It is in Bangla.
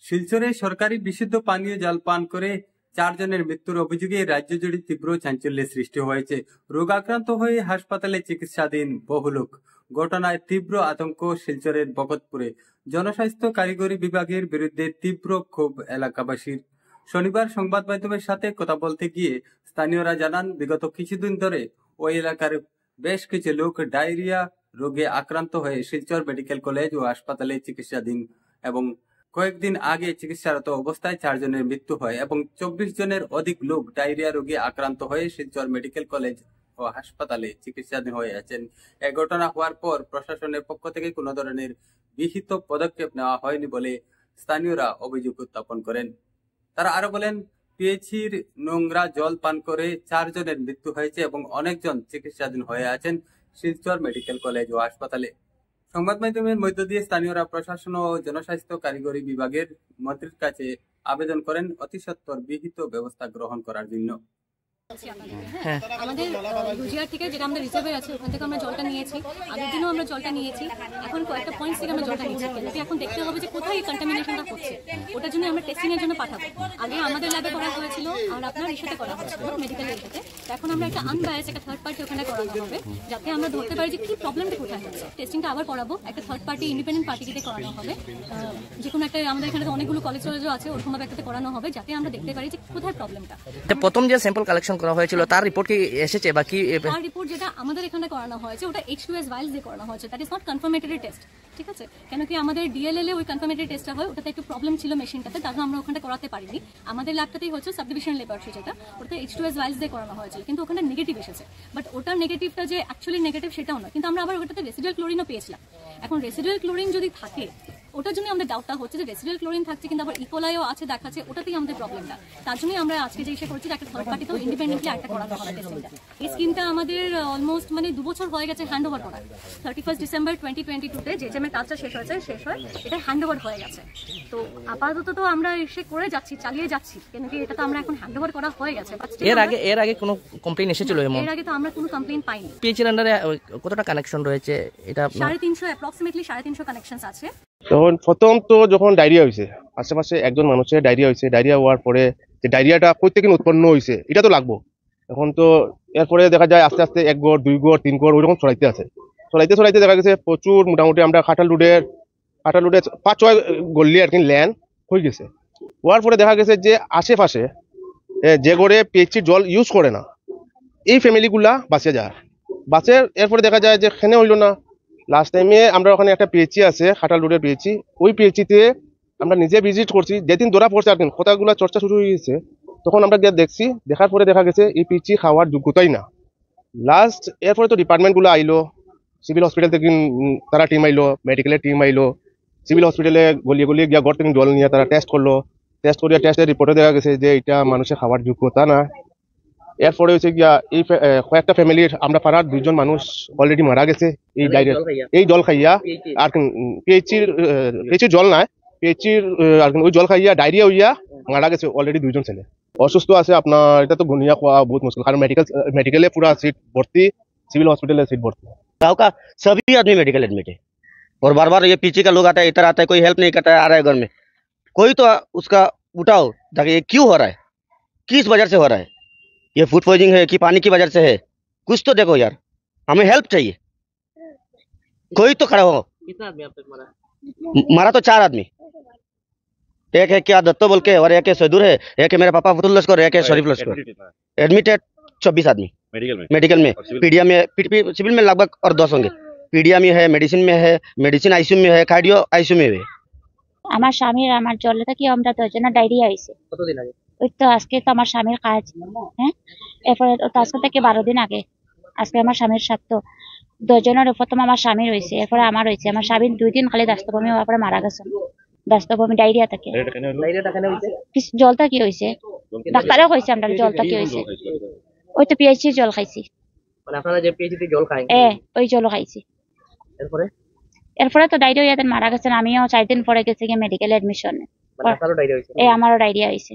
শিলচরে সরকারি বিশুদ্ধ পানীয় জল পান করে 4 জনের মৃত্যুর অভিযোগে রাজ্য জুড়ে তীব্র চাঞ্চল্যের সৃষ্টি হয়েছে। রোগাক্রান্ত হয়ে হাসপাতালে চিকিৎসাধীন বহু লোক। ঘটনায় তীব্র আতঙ্ক শিলচরের বকতপুরে। জনস্বাস্থ্য কারিগরি বিভাগের বিরুদ্ধে তীব্র ক্ষোভ এলাকাবাসীর। শনিবার সংবাদ মাধ্যমের সাথে কথা বলতে গিয়ে স্থানীয়রা জানান, বিগত কিছুদিন ধরে ওই এলাকার বেশ কিছু লোক ডায়রিয়া রোগে আক্রান্ত হয়ে শিলচর মেডিকেল কলেজ ও হাসপাতালে চিকিৎসাধীন এবং কয়েকদিন আগে চিকিৎসারত অবস্থায় 4 জনের মৃত্যু হয় এবং 24 জনের অধিক লোক ডায়রিয়া রোগে আক্রান্ত হয়ে শিলচর মেডিকেল কলেজ ও হাসপাতালে চিকিৎসাধীন হয়ে আছেন। এই ঘটনা হওয়ার পর প্রশাসনের পক্ষ থেকে কোনো ধরনের বিহিত পদক্ষেপ নেওয়া হয়নি বলে স্থানীয়রা অভিযোগ উত্থাপন করেন। তারা আরো বলেন, পিএইচির নোংরা জল পান করে 4 জনের মৃত্যু হয়েছে এবং অনেকজন চিকিৎসাধীন হয়ে আছেন শিলচর মেডিকেল কলেজ ও হাসপাতালে। সংবাদ মাধ্যমের মধ্য দিয়ে স্থানীয়রা প্রশাসন ও জনস্বাস্থ্য কারিগরি বিভাগের মন্ত্রীর কাছে আবেদন করেন অতি সত্বর বিহিত ব্যবস্থা গ্রহণ করার জন্য। আমাদের গুজিয়ার থেকে যেটা আমাদের রিজার্ভের আছে ওখান থেকে আমরা জলটা নিয়েছি, আগের দিনও আমরা জলটা নিয়েছি, এখন কয়েকটা পয়েন্টস থেকে আমরা জলটা নিয়েছি। কিন্তু এখন দেখতে হবে যে কোথায় এই কন্টামিনেশনটা হচ্ছে, ওটার জন্য আমরা টেস্টিং এর জন্য পাঠাবো। আগে আমাদের ল্যাবে করা হয়েছিল আর আপনার ইস্যুতে করা হয়েছিল মেডিকেলের ইস্যুতে। এখন আমরা একটা আনবায়াস একটা থার্ড পার্টি ওখানে করানো হবে, যাতে আমরা ধরতে পারি যে কি প্রবলেমটা কোথায় হচ্ছে। টেস্টিংটা আবার করাবো, একটা থার্ড পার্টি ইন্ডিপেন্ডেন্ট পার্টিকে করানো হবে, যে কোনো একটা আমাদের এখানে অনেকগুলো কলেজ টলেজও আছে ওরকমভাবে একটা করানো হবে, যাতে আমরা দেখতে পারি যে কোথায় প্রবলেমটা। প্রথম যে স্যাম্পল কালেকশন করা হয়েছিল তার রিপোর্ট কি এসেছে বা কি? তার রিপোর্ট যেটা আমাদের এখানে করানো হয়েছে ওটা H2S ভাইলস দিয়ে করানো হয়েছে, that is not confirmatory test. ঠিক আছে, কেন কি আমাদের ডিএলএল এ ওই কনফার্মেটরি টেস্টটা হয়, ওটাতে একটু প্রবলেম ছিল মেশিনটাতে, তার জন্য আমরা ওখানে করাতে পারিনি। আমাদের ল্যাবটাতেই হচ্ছে সাবডিভিশন ল্যাবরেটরি, যেটা ওটাতে H2S ভাইলস দিয়ে করানো হয়েছিল, কিন্তু ওখানে নেগেটিভ এসেছে। বাট ওটার নেগেটিভটা যে অ্যাকচুয়ালি নেগেটিভ সেটাও না, কিন্তু আমরা আবার ওটাতে রেসিডুয়াল ক্লোরিনও পেয়েছিলাম। এখন রেসিডুয়াল ক্লোরিন যদি থাকে, ওটার জন্য আমাদের ডাউটটা হচ্ছে যে রেসিডুয়াল ক্লোরিন থাকছে কিন্তু আবার ইকোলাইও আছে দেখাচ্ছে, ওটাতেই আমাদের প্রবলেমটা। তার জন্যই আমরা আজকে যে ইস্যু করছি একটা থার্ড পার্টিতেও ইন্ডিপেন্ডেন্টলি একটা করানো হবে টেস্টিংটা। এই স্কিমটা আমাদের অলমোস্ট 2 বছর হয়ে গেছে হ্যান্ড ওভার করা। 31 ডিসেম্বর 2022-তে যে জেমের কাজটা শেষ হয় এটা হ্যান্ড ওভার হয়ে গেছে। তো আপাতত তো আমরা এসে করে যাচ্ছি, চালিয়ে যাচ্ছি, কেন কি এটা তো আমরা এখন হ্যান্ড ওভার করা হয়ে গেছে। এর আগে কোনো কমপ্লেইন এসেছিল? এর আগে তো আমরা কোনো কমপ্লেইন পাইনি। পিএইচির আন্ডারে কতটা কানেকশন রয়েছে? এটা 350 অ্যাপ্রক্সিমেটলি 350 কানেকশনস আছে। তখন প্রথম তো যখন ডায়রিয়া হয়েছে, আশেপাশে একজন মানুষের ডায়রিয়া হয়েছে, ডায়রিয়া হওয়ার পরে যে ডায়রিয়াটা কই থেকে উৎপন্ন হয়েছে এটা তো লাগবো। এখন তো এরপরে দেখা যায় আস্তে আস্তে 1 গড় 2 গড় 3 গড় ওইরকম ছড়াইতে আছে। ছড়াইতে দেখা গেছে প্রচুর, মোটামুটি আমরা খাটাল রোডের 5-6 গল্লি আর কি ল্যান্ড হয়ে গেছে। হওয়ার পরে দেখা গেছে যে আশেপাশে যে গড়ে পিএইচির জল ইউজ করে না, এই ফ্যামিলিগুলা বাঁচে যায়। এরপরে দেখা যায় যে খেনে হইল না। লাস্ট টাইমে আমরা ওখানে একটা পিএইচি আছে, খাটাল রোডের পিএইচি, ওই পিএইচিতে আমরা নিজে ভিজিট করছি। যেদিন ধরা পড়ছে আর কি কথাগুলো চর্চা শুরু হয়ে গেছে, তখন আমরা গিয়ে দেখছি, দেখার পরে দেখা গেছে এই পিএইচি খাওয়ার যোগ্যতাই না। লাস্ট এরপরে তো ডিপার্টমেন্টগুলো আইলো, সিভিল হসপিটাল থেকে তারা টিম আইলো, মেডিকেলের টিম আইলো, সিভিল হসপিটালে গলিয়ে গিয়া ঘর থেকে জল নিয়ে তারা টেস্ট করলো। টেস্টের রিপোর্টে দেখা গেছে যে এটা মানুষের খাওয়ার যোগ্যতা না। এরপরে হচ্ছে গিয়া এই কয়েকটা ফ্যামিলির, আমরা পাড়ার 2 জন মানুষ অলরেডি মারা গেছে এই জল খাইয়া। আর পিএইচির জল নাই, পিএইচির আর ওই জল খাইয়া ডায়রিয়া হইয়া মারা গেছে অলরেডি 2 জন ছেলে। অসুস্থ আছে আপনার, এটা তো গুনিয়া খাওয়া বহুত মুশকিল, কারণ মেডিকেলে পুরা সিট ভর্তি, सिविल हॉस्पिटल है सीट भर्ती। गाँव का सभी आदमी मेडिकल एडमिट है और बार बार ये पीछे का लोग आता है, इधर आता है, कोई हेल्प नहीं करता है, आ रहा है घर में, कोई तो उसका उठाओ ताकि ये क्यों हो रहा है, किस वजह से हो रहा है, ये फूड पॉइजनिंग है कि पानी की वजह से है, कुछ तो देखो यार, हमें हेल्प चाहिए, कोई तो खड़ा हो। कितना आदमी अब तक मारा? मारा तो 4 आदमी, एक है क्या दत्तो बोल के, और एक है सदूर है, एक है मेरा पापा फतुल लश्कर, एक है शरीफ लश्कर। एडमिट है 24 आदमी मेडिकल में। पीडिया में सिविल में लगभग और 10 होंगे। पीडिया में है, मेडिसिन में है, मेडिसिन आईसीयू में है, कार्डियो आईसीयू में है। আমার স্বামীর আমার জলে থেকে আমরা 2 জনের ডায়রিয়া হয়েছে। কতদিন আগে? ওই তো আজকে তো আমার স্বামীর কাজ, হ্যাঁ, এরপরে তো আজকে থেকে 12 দিন আগে, আজকে আমার স্বামীর সাথে 2 জনের প্রথম আমার স্বামীর হয়েছে, এরপরে আমার হয়েছে। আমার স্বামীর 2 দিন খালি দাস্তবমি হওয়ার পরে মারা গেছে। দাস্তবমি ডায়রিয়া থেকে। জলটা কি হয়েছে ডাক্তারও কইছে, আমরা জলটা কি হয়েছে, ওই তো পিএইচি জল খাইছি। মানে আপনারা যে পিএইচি জল খান? ওই জল খাইছি। এরপরে তো ডায়রিয়া হয়ে মারা গেছেন। আমিও 4 দিন পরে গেছি মেডিকেল এডমিশনে। মানে আপনারও ডায়রিয়া হয়েছে? আমারও ডায়রিয়া হয়েছে।